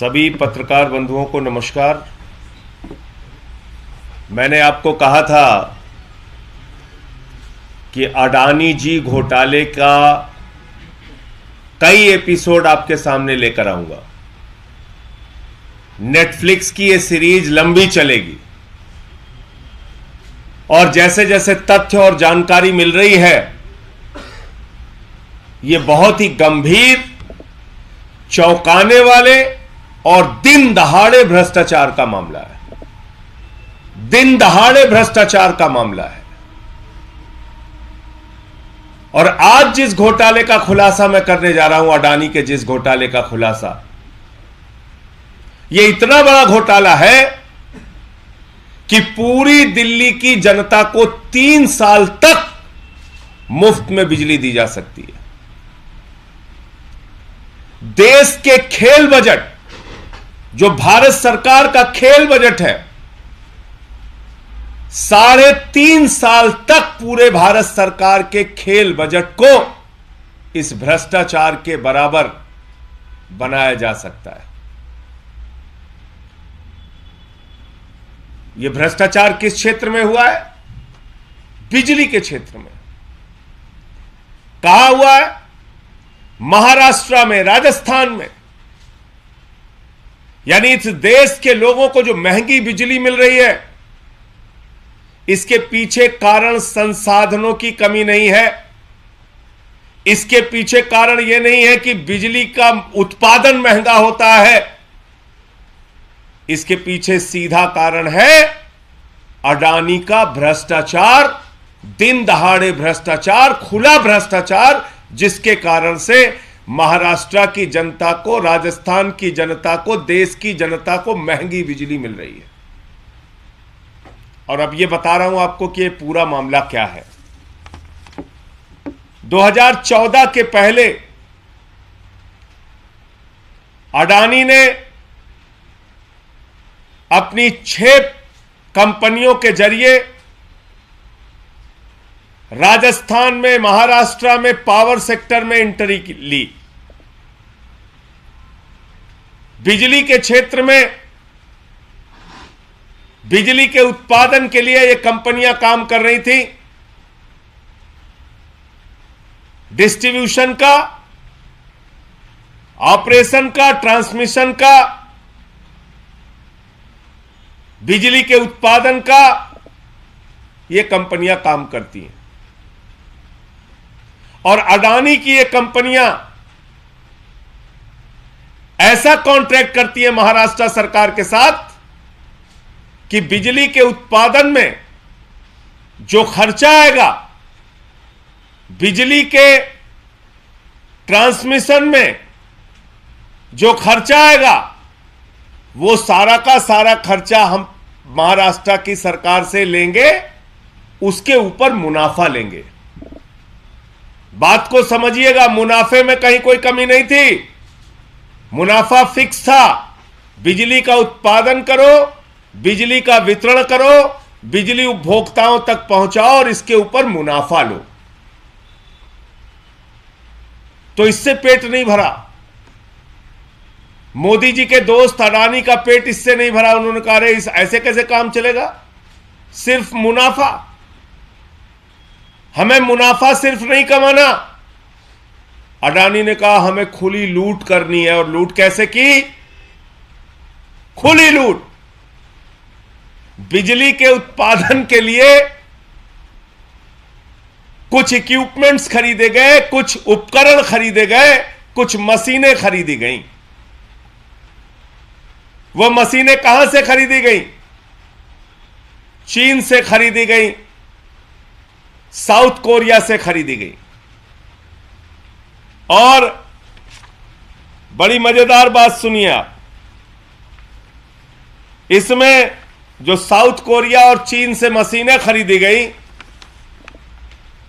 सभी पत्रकार बंधुओं को नमस्कार। मैंने आपको कहा था कि अडानी जी घोटाले का कई एपिसोड आपके सामने लेकर आऊंगा। नेटफ्लिक्स की ये सीरीज लंबी चलेगी और जैसे जैसे तथ्य और जानकारी मिल रही है, ये बहुत ही गंभीर, चौंकाने वाले और दिन दहाड़े भ्रष्टाचार का मामला है। दिन दहाड़े भ्रष्टाचार का मामला है। और आज जिस घोटाले का खुलासा मैं करने जा रहा हूं, अडानी के जिस घोटाले का खुलासा, यह इतना बड़ा घोटाला है कि पूरी दिल्ली की जनता को 3 साल तक मुफ्त में बिजली दी जा सकती है। देश के खेल बजट, जो भारत सरकार का खेल बजट है, 3.5 साल तक पूरे भारत सरकार के खेल बजट को इस भ्रष्टाचार के बराबर बनाया जा सकता है। यह भ्रष्टाचार किस क्षेत्र में हुआ है? बिजली के क्षेत्र में। कहां हुआ है? महाराष्ट्र में, राजस्थान में। यानी इस देश के लोगों को जो महंगी बिजली मिल रही है, इसके पीछे कारण संसाधनों की कमी नहीं है। इसके पीछे कारण यह नहीं है कि बिजली का उत्पादन महंगा होता है। इसके पीछे सीधा कारण है अडानी का भ्रष्टाचार, दिन दहाड़े भ्रष्टाचार, खुला भ्रष्टाचार, जिसके कारण से महाराष्ट्र की जनता को, राजस्थान की जनता को, देश की जनता को महंगी बिजली मिल रही है। और अब यह बता रहा हूं आपको कि यह पूरा मामला क्या है। 2014 के पहले अडानी ने अपनी 6 कंपनियों के जरिए राजस्थान में, महाराष्ट्र में पावर सेक्टर में एंट्री ली। बिजली के क्षेत्र में बिजली के उत्पादन के लिए ये कंपनियां काम कर रही थी। डिस्ट्रीब्यूशन का, ऑपरेशन का, ट्रांसमिशन का, बिजली के उत्पादन का, ये कंपनियां काम करती हैं। और अडानी की ये कंपनियां ऐसा कॉन्ट्रैक्ट करती है महाराष्ट्र सरकार के साथ कि बिजली के उत्पादन में जो खर्चा आएगा, बिजली के ट्रांसमिशन में जो खर्चा आएगा, वो सारा का सारा खर्चा हम महाराष्ट्र की सरकार से लेंगे, उसके ऊपर मुनाफा लेंगे। बात को समझिएगा, मुनाफे में कहीं कोई कमी नहीं थी। मुनाफा फिक्स था। बिजली का उत्पादन करो, बिजली का वितरण करो, बिजली उपभोक्ताओं तक पहुंचाओ और इसके ऊपर मुनाफा लो। तो इससे पेट नहीं भरा। मोदी जी के दोस्त अडानी का पेट इससे नहीं भरा। उन्होंने कहा, अरे ऐसे कैसे काम चलेगा, सिर्फ मुनाफा, हमें मुनाफा सिर्फ नहीं कमाना। अडानी ने कहा, हमें खुली लूट करनी है। और लूट कैसे की? खुली लूट। बिजली के उत्पादन के लिए कुछ इक्विपमेंट्स खरीदे गए, कुछ उपकरण खरीदे गए, कुछ मशीनें खरीदी गईं। वह मशीनें कहां से खरीदी गईं? चीन से खरीदी गईं, साउथ कोरिया से खरीदी गई। और बड़ी मजेदार बात सुनिए आप, इसमें जो साउथ कोरिया और चीन से मशीनें खरीदी गई,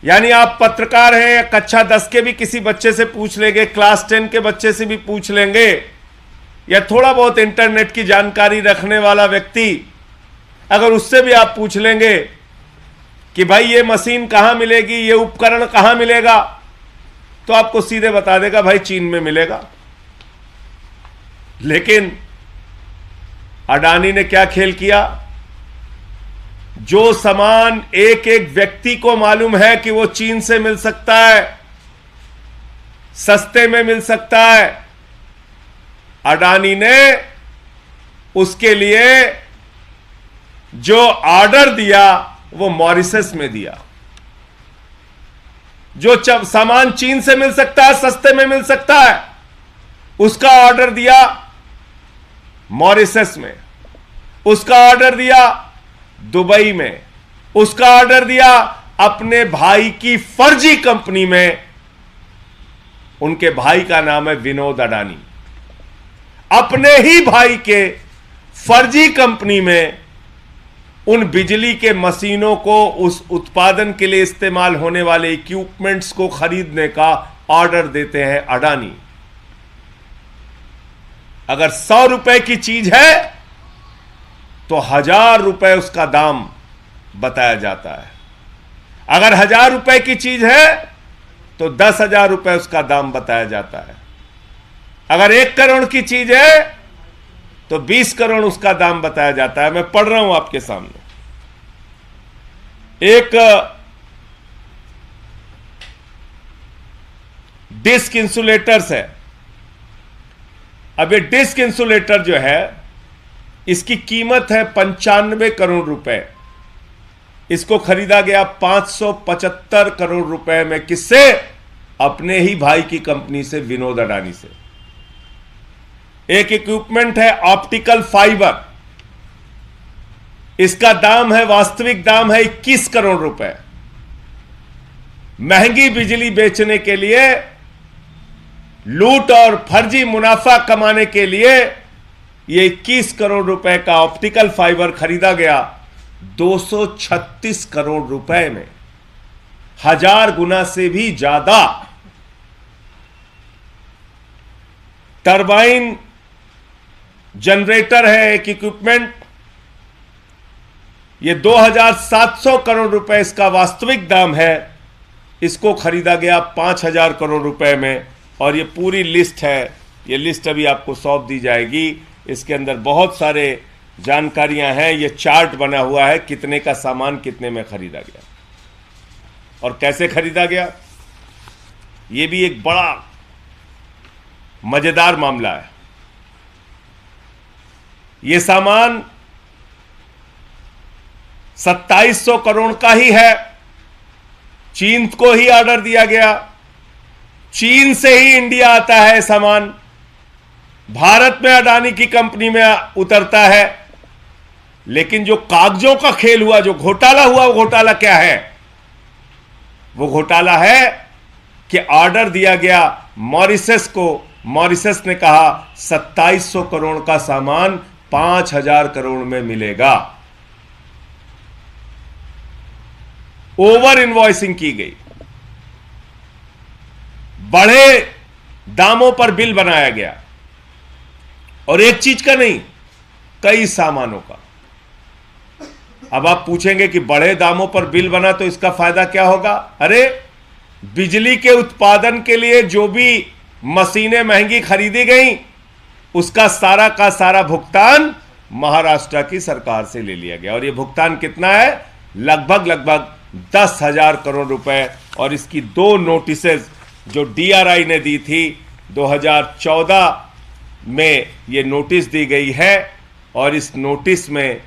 यानी आप पत्रकार हैं, कक्षा 10 के भी किसी बच्चे से पूछ लेंगे, क्लास 10 के बच्चे से भी पूछ लेंगे, या थोड़ा बहुत इंटरनेट की जानकारी रखने वाला व्यक्ति, अगर उससे भी आप पूछ लेंगे कि भाई ये मशीन कहां मिलेगी, ये उपकरण कहां मिलेगा, तो आपको सीधे बता देगा भाई चीन में मिलेगा। लेकिन अडानी ने क्या खेल किया? जो सामान एक एक व्यक्ति को मालूम है कि वो चीन से मिल सकता है, सस्ते में मिल सकता है, अडानी ने उसके लिए जो ऑर्डर दिया वो मॉरिशस में दिया। जो सामान चीन से मिल सकता है, सस्ते में मिल सकता है, उसका ऑर्डर दिया मॉरिशस में, उसका ऑर्डर दिया दुबई में, उसका ऑर्डर दिया अपने भाई की फर्जी कंपनी में। उनके भाई का नाम है विनोद अडानी। अपने ही भाई के फर्जी कंपनी में उन बिजली के मशीनों को, उस उत्पादन के लिए इस्तेमाल होने वाले इक्विपमेंट्स को खरीदने का ऑर्डर देते हैं अडानी। अगर 100 रुपए की चीज है तो 1000 रुपए उसका दाम बताया जाता है। अगर 1000 रुपए की चीज है तो 10,000 रुपए उसका दाम बताया जाता है। अगर 1 करोड़ की चीज है तो 20 करोड़ उसका दाम बताया जाता है। मैं पढ़ रहा हूं आपके सामने, एक डिस्क इंसुलेटर्स है। अब ये डिस्क इंसुलेटर जो है, इसकी कीमत है 95 करोड़ रुपए। इसको खरीदा गया 575 करोड़ रुपए में। किससे? अपने ही भाई की कंपनी से, विनोद अडानी से। एक इक्विपमेंट है ऑप्टिकल फाइबर, इसका दाम है, वास्तविक दाम है 21 करोड़ रुपए। महंगी बिजली बेचने के लिए, लूट और फर्जी मुनाफा कमाने के लिए ये 21 करोड़ रुपए का ऑप्टिकल फाइबर खरीदा गया 236 करोड़ रुपए में, 1000 गुना से भी ज्यादा। टरबाइन जनरेटर है एक इक्विपमेंट, यह 2700 करोड़ रुपए इसका वास्तविक दाम है। इसको खरीदा गया 5000 करोड़ रुपए में। और ये पूरी लिस्ट है, ये लिस्ट अभी आपको सौंप दी जाएगी। इसके अंदर बहुत सारे जानकारियां हैं, ये चार्ट बना हुआ है कितने का सामान कितने में खरीदा गया और कैसे खरीदा गया। ये भी एक बड़ा मजेदार मामला है। ये सामान 2700 करोड़ का ही है, चीन को ही ऑर्डर दिया गया, चीन से ही इंडिया आता है सामान, भारत में अडानी की कंपनी में उतरता है। लेकिन जो कागजों का खेल हुआ, जो घोटाला हुआ, वो घोटाला क्या है? वो घोटाला है कि ऑर्डर दिया गया मॉरिशस को, मॉरिशस ने कहा 2700 करोड़ का सामान 5000 करोड़ में मिलेगा। ओवर इनवॉइसिंग की गई, बढ़े दामों पर बिल बनाया गया, और एक चीज का नहीं, कई सामानों का। अब आप पूछेंगे कि बढ़े दामों पर बिल बना तो इसका फायदा क्या होगा? अरे, बिजली के उत्पादन के लिए जो भी मशीनें महंगी खरीदी गई, उसका सारा का सारा भुगतान महाराष्ट्र की सरकार से ले लिया गया। और यह भुगतान कितना है? लगभग 10,000 करोड़ रुपए। और इसकी 2 नोटिसेज जो डीआरआई ने दी थी 2014 में, ये नोटिस दी गई है। और इस नोटिस में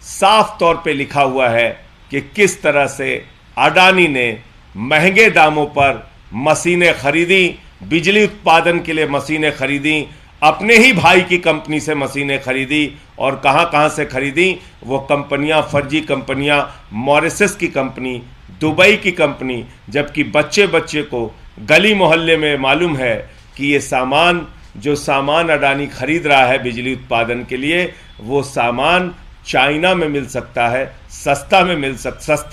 साफ तौर पे लिखा हुआ है कि किस तरह से अडानी ने महंगे दामों पर मशीनें खरीदी, बिजली उत्पादन के लिए मशीनें खरीदी, अपने ही भाई की कंपनी से मशीनें खरीदी। और कहां कहां से खरीदी? वो कंपनियां, फर्जी कंपनियां, मॉरिशस की कंपनी, दुबई की कंपनी। जबकि बच्चे बच्चे को गली मोहल्ले में मालूम है कि ये सामान, जो सामान अडानी खरीद रहा है बिजली उत्पादन के लिए, वो सामान चाइना में मिल सकता है, सस्ते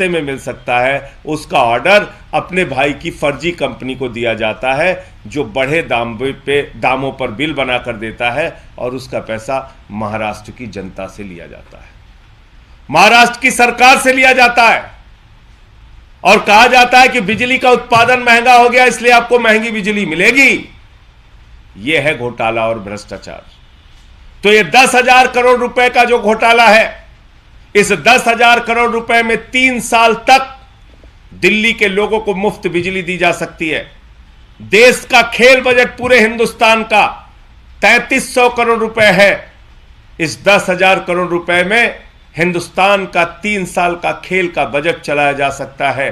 में मिल सकता है। उसका ऑर्डर अपने भाई की फर्जी कंपनी को दिया जाता है, जो बढ़े दामों पर बिल बनाकर देता है, और उसका पैसा महाराष्ट्र की जनता से लिया जाता है, महाराष्ट्र की सरकार से लिया जाता है। और कहा जाता है कि बिजली का उत्पादन महंगा हो गया, इसलिए आपको महंगी बिजली मिलेगी। यह है घोटाला और भ्रष्टाचार। तो ये 10,000 करोड़ रुपए का जो घोटाला है, इस 10,000 करोड़ रुपए में 3 साल तक दिल्ली के लोगों को मुफ्त बिजली दी जा सकती है। देश का खेल बजट पूरे हिंदुस्तान का 3300 करोड़ रुपए है। इस 10,000 करोड़ रुपए में हिंदुस्तान का 3 साल का खेल का बजट चलाया जा सकता है।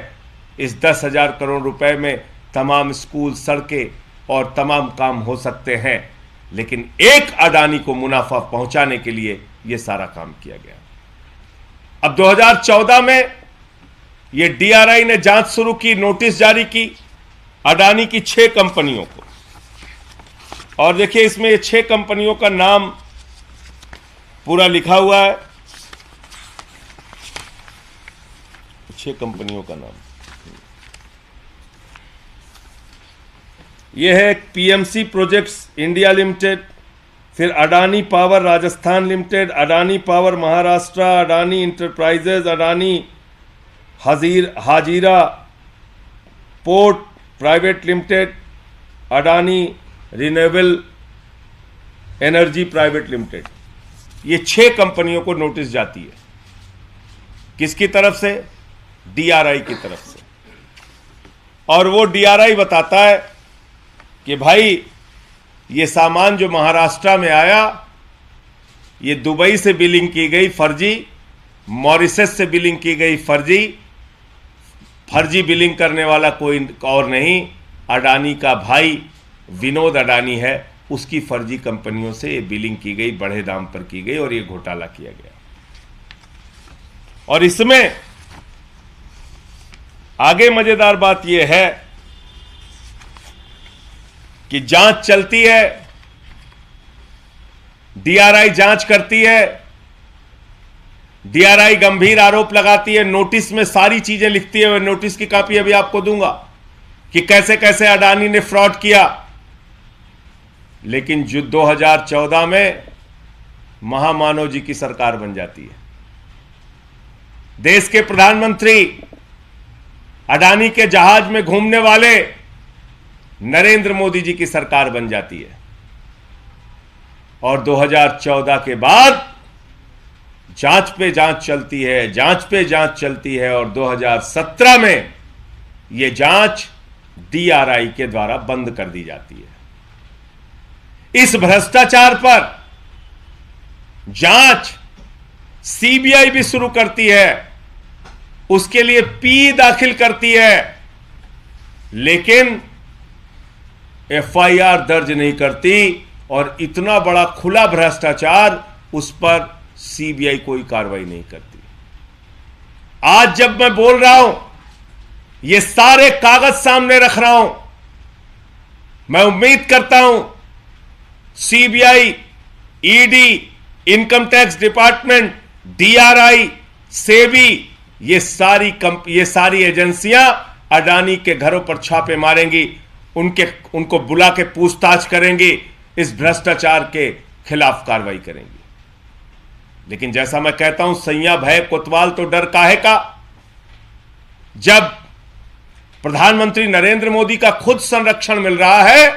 इस 10,000 करोड़ रुपए में तमाम स्कूल, सड़कें और तमाम काम हो सकते हैं, लेकिन एक अडानी को मुनाफा पहुंचाने के लिए यह सारा काम किया गया। अब 2014 में यह डीआरआई ने जांच शुरू की, नोटिस जारी की अडानी की 6 कंपनियों को, और देखिए इसमें ये 6 कंपनियों का नाम पूरा लिखा हुआ है। 6 कंपनियों का नाम यह है: पीएमसी प्रोजेक्ट्स इंडिया लिमिटेड, फिर Adani power Rajasthan limited, Adani power Maharashtra, Adani enterprises, Adani Hazira port private limited, Adani renewable energy private limited. ये 6 कंपनियों को नोटिस जाती है। किसकी तरफ से? डीआरआई की तरफ से। और वो डीआरआई बताता है कि भाई ये सामान जो महाराष्ट्र में आया, ये दुबई से बिलिंग की गई फर्जी, मॉरिशस से बिलिंग की गई फर्जी बिलिंग करने वाला कोई और नहीं, अडानी का भाई विनोद अडानी है, उसकी फर्जी कंपनियों से ये बिलिंग की गई, बड़े दाम पर की गई और ये घोटाला किया गया। और इसमें आगे मजेदार बात यह है कि जांच चलती है, डीआरआई जांच करती है, डीआरआई गंभीर आरोप लगाती है, नोटिस में सारी चीजें लिखती है। नोटिस की कॉपी अभी आपको दूंगा कि कैसे कैसे अडानी ने फ्रॉड किया। लेकिन जो 2014 में महामानव जी की सरकार बन जाती है, देश के प्रधानमंत्री अडानी के जहाज में घूमने वाले नरेंद्र मोदी जी की सरकार बन जाती है। और 2014 के बाद जांच पे जांच चलती है, जांच पे जांच चलती है, और 2017 में यह जांच डीआरआई के द्वारा बंद कर दी जाती है। इस भ्रष्टाचार पर जांच सीबीआई भी शुरू करती है, उसके लिए पी दाखिल करती है, लेकिन एफआईआर दर्ज नहीं करती। और इतना बड़ा खुला भ्रष्टाचार, उस पर सीबीआई कोई कार्रवाई नहीं करती। आज जब मैं बोल रहा हूं, ये सारे कागज सामने रख रहा हूं, मैं उम्मीद करता हूं CBI, ED, income tax department, DRI, SEBI, ये सारी एजेंसियां अडानी के घरों पर छापे मारेंगी, उनको बुला के पूछताछ करेंगी, इस भ्रष्टाचार के खिलाफ कार्रवाई करेंगी। लेकिन जैसा मैं कहता हूं, सैया भय कोतवाल तो डर काहे का। जब प्रधानमंत्री नरेंद्र मोदी का खुद संरक्षण मिल रहा है,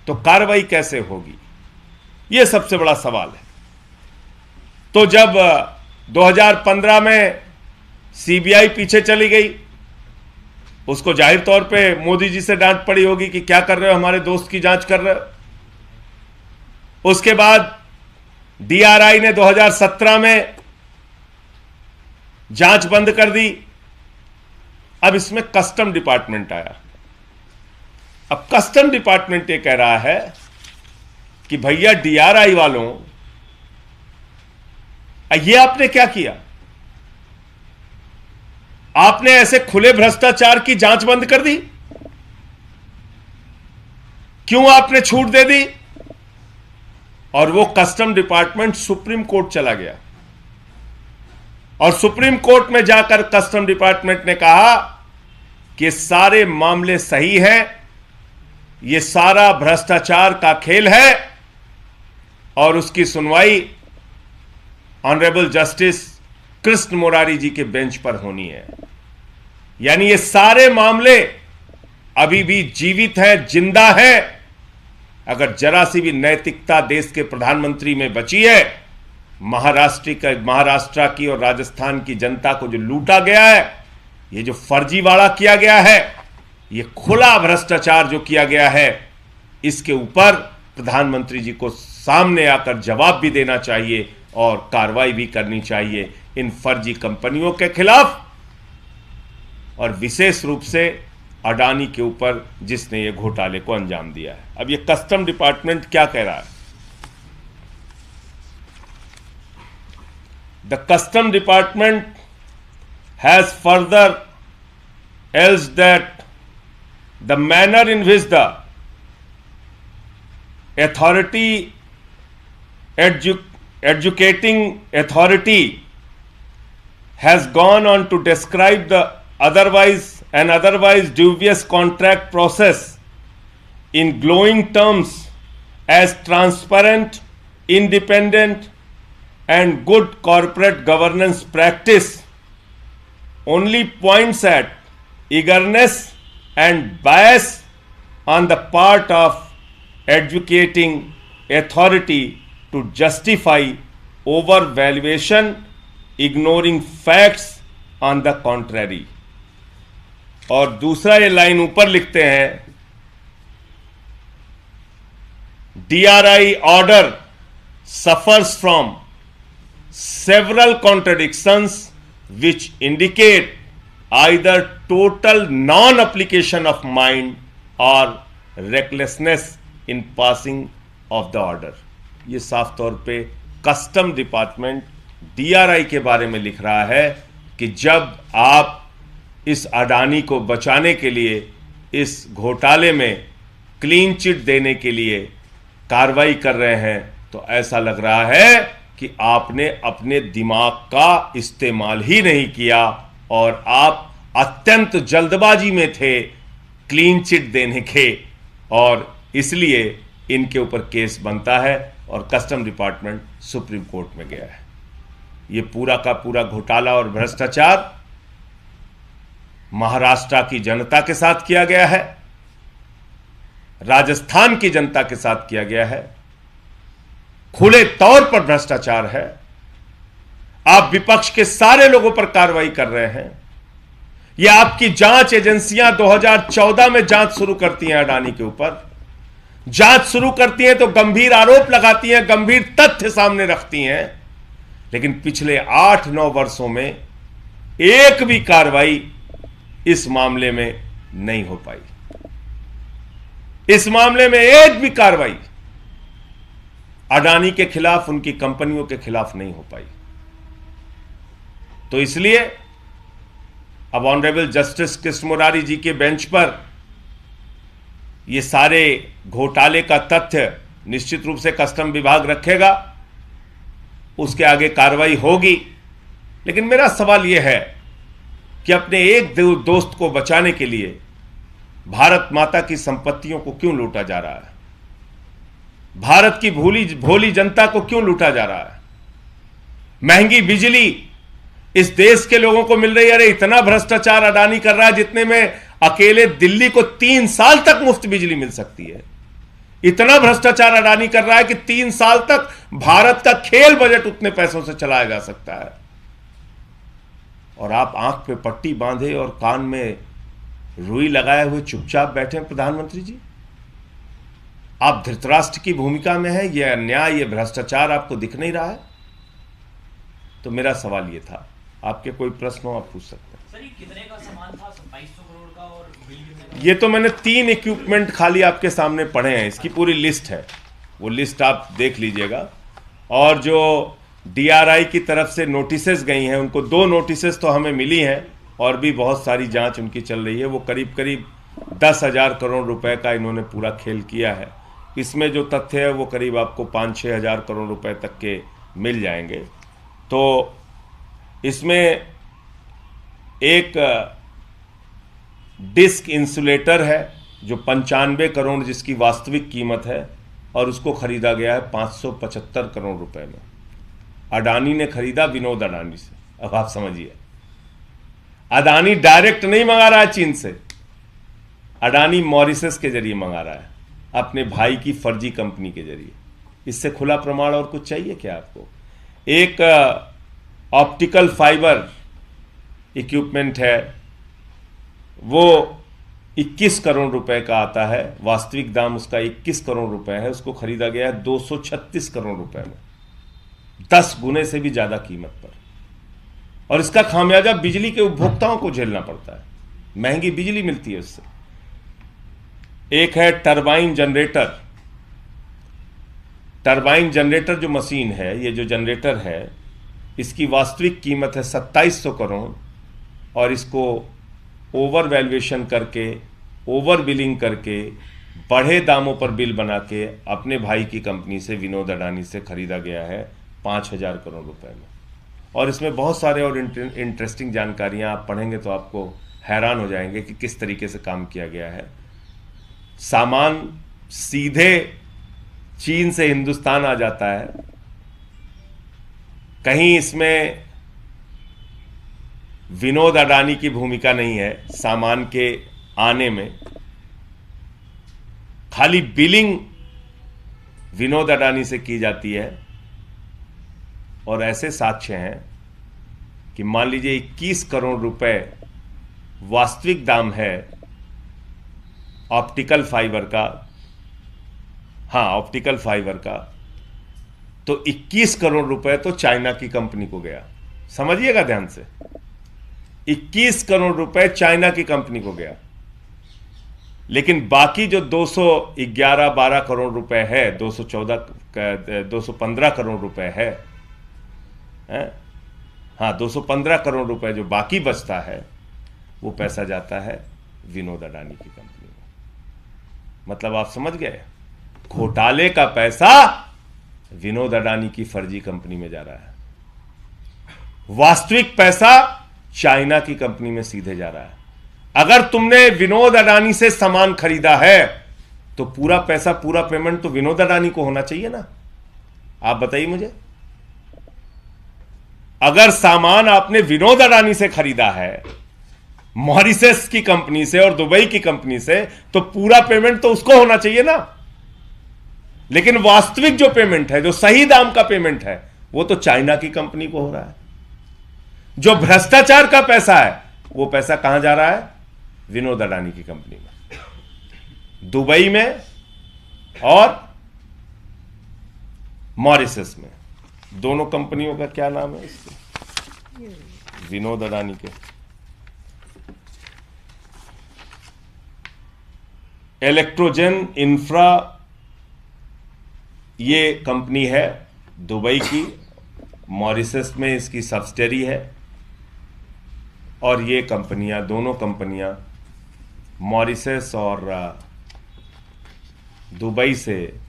तो कार्रवाई कैसे होगी, यह सबसे बड़ा सवाल है। तो जब 2015 में सीबीआई पीछे चली गई, उसको जाहिर तौर पे मोदी जी से डांट पड़ी होगी कि क्या कर रहे हो, हमारे दोस्त की जांच कर रहे हो। उसके बाद डीआरआई ने 2017 में जांच बंद कर दी। अब इसमें कस्टम डिपार्टमेंट आया। अब कस्टम डिपार्टमेंट ये कह रहा है कि भैया डीआरआई वालों, ये आपने क्या किया, आपने ऐसे खुले भ्रष्टाचार की जांच बंद कर दी, क्यों आपने छूट दे दी। और वो कस्टम डिपार्टमेंट सुप्रीम कोर्ट चला गया, और सुप्रीम कोर्ट में जाकर कस्टम डिपार्टमेंट ने कहा कि सारे मामले सही हैं, ये सारा भ्रष्टाचार का खेल है, और उसकी सुनवाई ऑनरेबल जस्टिस कृष्ण मुरारी जी के बेंच पर होनी है। यानी ये सारे मामले अभी भी जीवित हैं, जिंदा हैं, अगर जरा सी भी नैतिकता देश के प्रधानमंत्री में बची है, महाराष्ट्र की और राजस्थान की जनता को जो लूटा गया है, ये जो फर्जीवाड़ा किया गया है, ये खुला भ्रष्टाचार जो किया गया है, इसके ऊपर प्रधानमंत्री जी को सामने आकर जवाब भी देना चाहिए और कार्रवाई भी करनी चाहिए इन फर्जी कंपनियों के खिलाफ, और विशेष रूप से अडानी के ऊपर जिसने ये घोटाले को अंजाम दिया है। अब ये कस्टम डिपार्टमेंट क्या कह रहा है? The custom department has further else that the manner in which the authority educating authority has gone on to describe the otherwise dubious contract process in glowing terms as transparent, independent and good corporate governance practice, only points at eagerness and bias on the part of advocating authority to justify overvaluation, ignoring facts on the contrary। और दूसरा ये line ऊपर लिखते हैं, DRI order suffers from several contradictions which indicate either total non-application of mind or recklessness in passing of the order. ये साफ तौर पे कस्टम डिपार्टमेंट DRI के बारे में लिख रहा है कि जब आप इस अडानी को बचाने के लिए, इस घोटाले में क्लीन चिट देने के लिए कार्रवाई कर रहे हैं, तो ऐसा लग रहा है कि आपने अपने दिमाग का इस्तेमाल ही नहीं किया और आप अत्यंत जल्दबाजी में थे क्लीन चिट देने के, और इसलिए इनके ऊपर केस बनता है और कस्टम डिपार्टमेंट सुप्रीम कोर्ट में गया है। ये पूरा का पूरा घोटाला और भ्रष्टाचार महाराष्ट्र की जनता के साथ किया गया है, राजस्थान की जनता के साथ किया गया है, खुले तौर पर भ्रष्टाचार है। आप विपक्ष के सारे लोगों पर कार्रवाई कर रहे हैं। यह आपकी जांच एजेंसियां 2014 में जांच शुरू करती हैं, अडानी के ऊपर जांच शुरू करती हैं तो गंभीर आरोप लगाती हैं, गंभीर तथ्य सामने रखती हैं, लेकिन पिछले 8-9 वर्षों में एक भी कार्रवाई इस मामले में नहीं हो पाई। इस मामले में एक भी कार्रवाई अडानी के खिलाफ, उनकी कंपनियों के खिलाफ नहीं हो पाई। तो इसलिए अब ऑनरेबल जस्टिस कृष्ण मुरारी जी के बेंच पर ये सारे घोटाले का तथ्य निश्चित रूप से कस्टम विभाग रखेगा, उसके आगे कार्रवाई होगी। लेकिन मेरा सवाल यह है कि अपने एक दोस्त को बचाने के लिए भारत माता की संपत्तियों को क्यों लूटा जा रहा है? भारत की भोली जनता को क्यों लूटा जा रहा है? महंगी बिजली इस देश के लोगों को मिल रही है। अरे इतना भ्रष्टाचार अडानी कर रहा है जितने में अकेले दिल्ली को 3 साल तक मुफ्त बिजली मिल सकती है। इतना भ्रष्टाचार अडानी कर रहा है कि 3 साल तक भारत का खेल बजट उतने पैसों से चलाया जा सकता है। और आप आंख पे पट्टी बांधे और कान में रुई लगाए हुए चुपचाप बैठे हैं प्रधानमंत्री जी। आप धृतराष्ट्र की भूमिका में हैं। यह अन्याय, यह भ्रष्टाचार आपको दिख नहीं रहा है? तो मेरा सवाल यह था। आपके कोई प्रश्न हो आप पूछ सकते हैं। सर, ये कितने का सामान था? 2200 करोड़ का। और बिल कितने का? ये तो मैंने 3 इक्विपमेंट खाली आपके सामने पढ़े हैं। इसकी पूरी लिस्ट है, वो लिस्ट आप देख लीजिएगा। और जो DRI की तरफ से नोटिसेस गई हैं, उनको 2 नोटिसेस तो हमें मिली हैं और भी बहुत सारी जांच उनकी चल रही है। वो करीब करीब 10,000 करोड़ रुपए का इन्होंने पूरा खेल किया है। इसमें जो तथ्य है वो करीब आपको 5-6 हज़ार करोड़ रुपए तक के मिल जाएंगे। तो इसमें एक डिस्क इंसुलेटर है जो 95 करोड़ जिसकी वास्तविक कीमत है, और उसको खरीदा गया है 575 करोड़ रुपए में। अडानी ने खरीदा विनोद अडानी से। अब आप समझिए, अडानी डायरेक्ट नहीं मंगा रहा है चीन से, अडानी मॉरिशस के जरिए मंगा रहा है। अपने भाई की फर्जी कंपनी के जरिए। इससे खुला प्रमाण और कुछ चाहिए क्या आपको? एक ऑप्टिकल फाइबर इक्विपमेंट है, वो 21 करोड़ रुपए का आता है, वास्तविक दाम उसका 21 करोड़ रुपए है, उसको खरीदा गया है 236 करोड़ रुपए में, 10 गुने से भी ज्यादा कीमत पर। और इसका खामियाजा बिजली के उपभोक्ताओं को झेलना पड़ता है, महंगी बिजली मिलती है उससे। एक है टरबाइन जनरेटर। टरबाइन जनरेटर जो मशीन है, ये जो जनरेटर है, इसकी वास्तविक कीमत है 2700 करोड़, और इसको ओवर वैल्यूएशन करके, ओवर बिलिंग करके, बढ़े दामों पर बिल बना के अपने भाई की कंपनी से, विनोद अडानी से खरीदा गया है 5000 करोड़ रुपए में। और इसमें बहुत सारे और इंटरेस्टिंग जानकारियां आप पढ़ेंगे तो आपको हैरान हो जाएंगे कि किस तरीके से काम किया गया है। सामान सीधे चीन से हिंदुस्तान आ जाता है, कहीं इसमें विनोद अडानी की भूमिका नहीं है सामान के आने में, खाली बिलिंग विनोद अडानी से की जाती है। और ऐसे साक्ष्य हैं कि मान लीजिए 21 करोड़ रुपए वास्तविक दाम है ऑप्टिकल फाइबर का, हाँ ऑप्टिकल फाइबर का, तो 21 करोड़ रुपए तो चाइना की कंपनी को गया। समझिएगा ध्यान से, 21 करोड़ रुपए चाइना की कंपनी को गया। लेकिन बाकी जो 211-12 करोड़ रुपए है, 215 करोड़ रुपए है, हाँ 215 करोड़ रुपए जो बाकी बचता है, वो पैसा जाता है विनोद अडानी की कंपनी में। मतलब आप समझ गए, घोटाले का पैसा विनोद अडानी की फर्जी कंपनी में जा रहा है, वास्तविक पैसा चाइना की कंपनी में सीधे जा रहा है। अगर तुमने विनोद अडानी से सामान खरीदा है तो पूरा पैसा, पूरा पेमेंट तो विनोद अडानी को होना चाहिए ना। आप बताइए मुझे, अगर सामान आपने विनोद अडानी से खरीदा है, मॉरिशस की कंपनी से और दुबई की कंपनी से, तो पूरा पेमेंट तो उसको होना चाहिए ना। लेकिन वास्तविक जो पेमेंट है, जो सही दाम का पेमेंट है, वो तो चाइना की कंपनी को हो रहा है। जो भ्रष्टाचार का पैसा है, वो पैसा कहां जा रहा है? विनोद अडानी की कंपनी में, दुबई में और मॉरिशस में। दोनों कंपनियों का क्या नाम है इसके? विनोद अडानी के। इलेक्ट्रोजन इंफ्रा ये कंपनी है दुबई की, मॉरिशस में इसकी सब्सिडरी है। और ये कंपनियां, दोनों कंपनियां मॉरिशस और दुबई से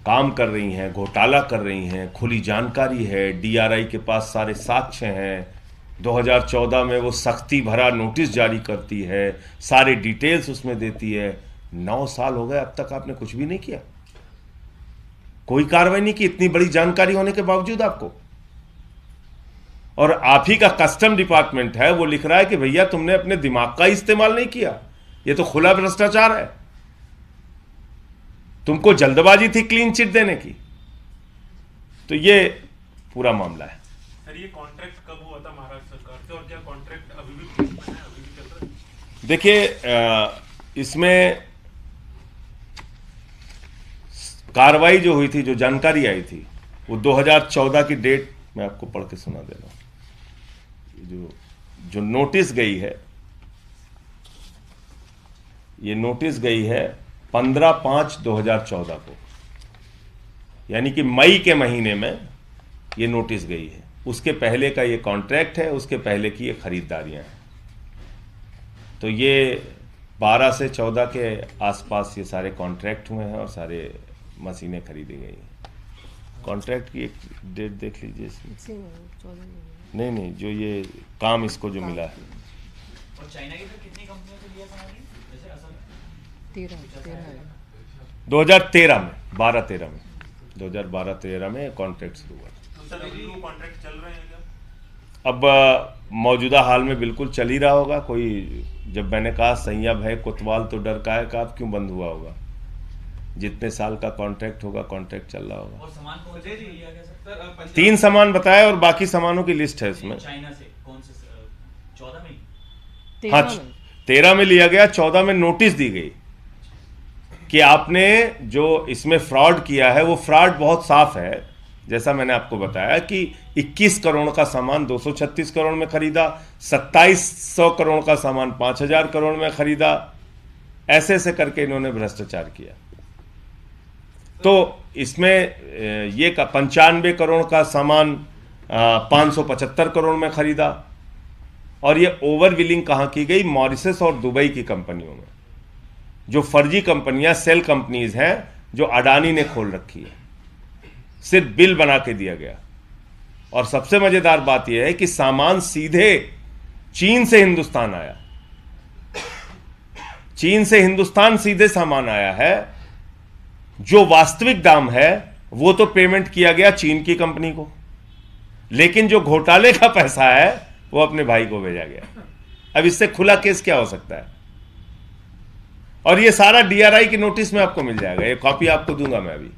काम कर रही हैं, घोटाला कर रही हैं, खुली जानकारी है, डीआरआई के पास सारे साक्ष्य हैं। 2014 में वो सख्ती भरा नोटिस जारी करती है, सारे डिटेल्स उसमें देती है। 9 साल हो गए, अब तक आपने कुछ भी नहीं किया, कोई कार्रवाई नहीं की, इतनी बड़ी जानकारी होने के बावजूद आपको। और आप ही का कस्टम डिपार्टमेंट है, वो लिख रहा है कि भैया तुमने अपने दिमाग का इस्तेमाल नहीं किया, ये तो खुला भ्रष्टाचार है, तुमको जल्दबाजी थी क्लीन चिट देने की। तो ये पूरा मामला है। सर ये कॉन्ट्रैक्ट कब हुआ था महाराष्ट्र सरकार से, और क्या कॉन्ट्रैक्ट अभी भी चल रहा है? देखिए, इसमें कार्रवाई जो हुई थी, जो जानकारी आई थी, वो 2014 की डेट मैं आपको पढ़ के सुना दे रहा हूं। जो नोटिस गई है, ये नोटिस गई है 15/5/2014 को, यानी कि मई के महीने में ये नोटिस गई है। उसके पहले का ये कॉन्ट्रैक्ट है, उसके पहले की ये खरीदारियां हैं। तो ये 12 से 14 के आसपास ये सारे कॉन्ट्रैक्ट हुए हैं और सारे मशीनें खरीदी गई हैं। कॉन्ट्रैक्ट की एक डेट देख लीजिए इसमें। नहीं, जो ये काम इसको जो मिला है। और चाइना की तो कितनी कंपनियों से लिया था आपने? जैसे असल 2013 में, 12-13 में, 2012-13 में कॉन्ट्रैक्ट शुरू हुआ। तो सर अभी वो कॉन्ट्रैक्ट चल रहे हैं क्या? अब मौजूदा हाल में बिल्कुल चल ही रहा होगा। कोई, जब मैंने कहा सैया भय कोतवाल तो डर का है, का अब क्यों बंद हुआ होगा? जितने साल का कॉन्ट्रैक्ट होगा, कॉन्ट्रैक्ट चल रहा होगा। और सामान कौन से लिया गया सर? 3 सामान बताया और बाकी सामानों की लिस्ट है इसमें। चाइना से कौन से? 14 में? हाँ, 13 में लिया गया, 14 में नोटिस दी गई कि आपने जो इसमें फ्रॉड किया है वो फ्रॉड बहुत साफ है। जैसा मैंने आपको बताया कि 21 करोड़ का सामान 236 करोड़ में खरीदा, 2700 करोड़ का सामान 5000 करोड़ में खरीदा, ऐसे ऐसे करके इन्होंने भ्रष्टाचार किया। तो इसमें ये का 95 करोड़ का सामान 575 करोड़ में खरीदा। और ये ओवर बिलिंग कहाँ की गई? मॉरिशस और दुबई की कंपनियों में, जो फर्जी कंपनियां, सेल कंपनीज हैं, जो अडानी ने खोल रखी है। सिर्फ बिल बना के दिया गया। और सबसे मजेदार बात यह है कि सामान सीधे चीन से हिंदुस्तान आया। चीन से हिंदुस्तान सीधे सामान आया है। जो वास्तविक दाम है वो तो पेमेंट किया गया चीन की कंपनी को, लेकिन जो घोटाले का पैसा है वो अपने भाई को भेजा गया। अब इससे खुला केस क्या हो सकता है? और ये सारा डीआरआई की नोटिस में आपको मिल जाएगा। ये कॉपी आपको दूंगा मैं अभी।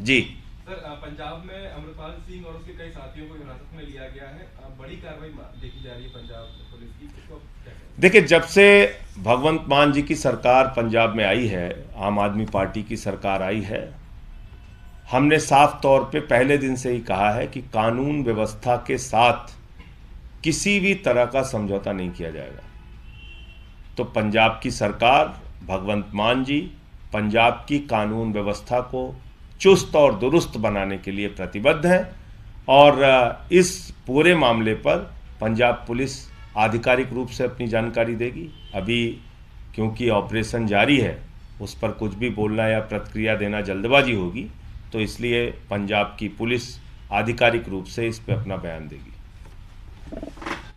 जी सर, पंजाब में अमृतपाल सिंह और उसके कई साथियों को हिरासत में लिया गया है। बड़ी कार्रवाई देखी जा रही है पंजाब पुलिस की, इसको क्या कहें? देखिए, जब से भगवंत मान जी की सरकार पंजाब में आई है, आम आदमी पार्टी की सरकार आई है, हमने साफ तौर पे पहले दिन से ही कहा है कि कानून व्यवस्था के साथ किसी भी तरह का समझौता नहीं किया जाएगा। तो पंजाब की सरकार, भगवंत मान जी, पंजाब की कानून व्यवस्था को चुस्त और दुरुस्त बनाने के लिए प्रतिबद्ध है। और इस पूरे मामले पर पंजाब पुलिस आधिकारिक रूप से अपनी जानकारी देगी। अभी क्योंकि ऑपरेशन जारी है, उस पर कुछ भी बोलना या प्रतिक्रिया देना जल्दबाजी होगी, तो इसलिए पंजाब की पुलिस आधिकारिक रूप से इस पर अपना बयान देगी।